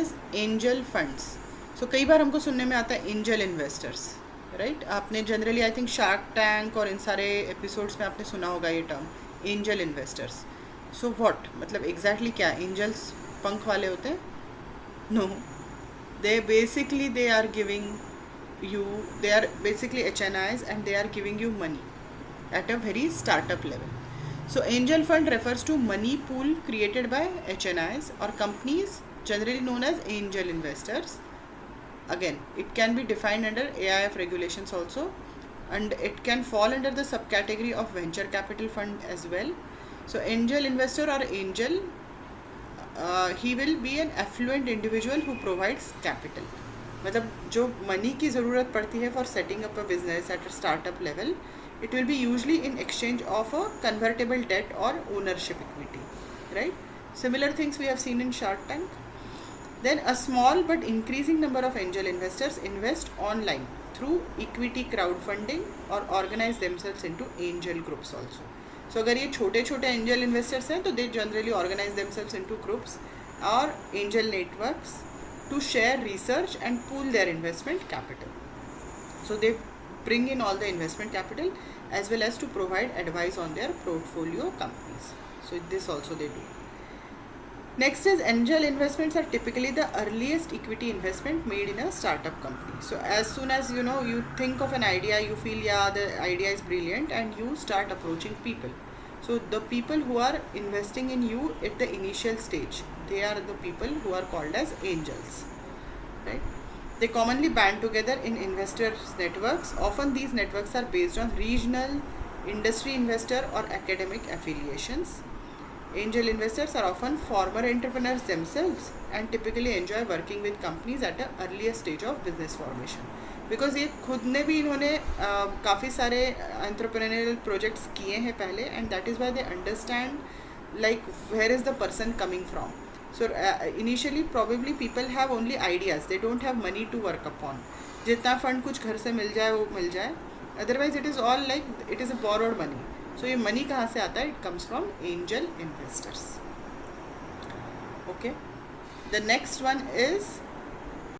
Is angel funds. सो कई बार हमको सुनने में आता है एंजल इन्वेस्टर्स, राइट. आपने generally I think shark tank और इन सारे एपिसोड्स में आपने सुना होगा ये term angel investors. So what मतलब एग्जैक्टली क्या एंजल्स पंख वाले होते हैं? No, they are giving you, they are basically HNIs and they are giving you money at a very startup level. So angel fund refers to money pool created by HNIs or companies generally known as angel investors. Again, it can be defined under AIF regulations also, and it can fall under the subcategory of venture capital fund as well. So angel investor or angel, he will be an affluent individual who provides capital. मतलब जो money की ज़रूरत पड़ती है for setting up a business at a startup level, it will be usually in exchange of a convertible debt or ownership equity, right? Similar things we have seen in Shark Tank. Then a small but increasing number of angel investors invest online through equity crowdfunding or organize themselves into angel groups also. So अगर ये छोटे छोटे angel investors हैं तो they generally organize themselves into groups or angel networks to share research and pool their investment capital. So they bring in all the investment capital as well as to provide advice on their portfolio companies. So this also they do. Next is angel investments are typically the earliest equity investment made in a startup company. So as soon as you think of an idea, you feel the idea is brilliant and you start approaching people. So the people who are investing in you at the initial stage, they are the people who are called as angels, right? They commonly band together in investors networks. Often these networks are based on regional, industry investor or academic affiliations. Angel investors are often former entrepreneurs themselves and typically enjoy working with companies at an earlier stage of business formation. Because ये खुद ने भी इन्होंने काफ़ी सारे entrepreneurial projects किए हैं पहले, and that is why they understand like where is the person coming from. So initially probably people have only ideas, they don't have money to work upon. जितना फंड कुछ घर से मिल जाए वो मिल जाए, otherwise it is all like it is a borrowed money. So ये money कहाँ से आता है? It comes from angel investors. Okay. The next one is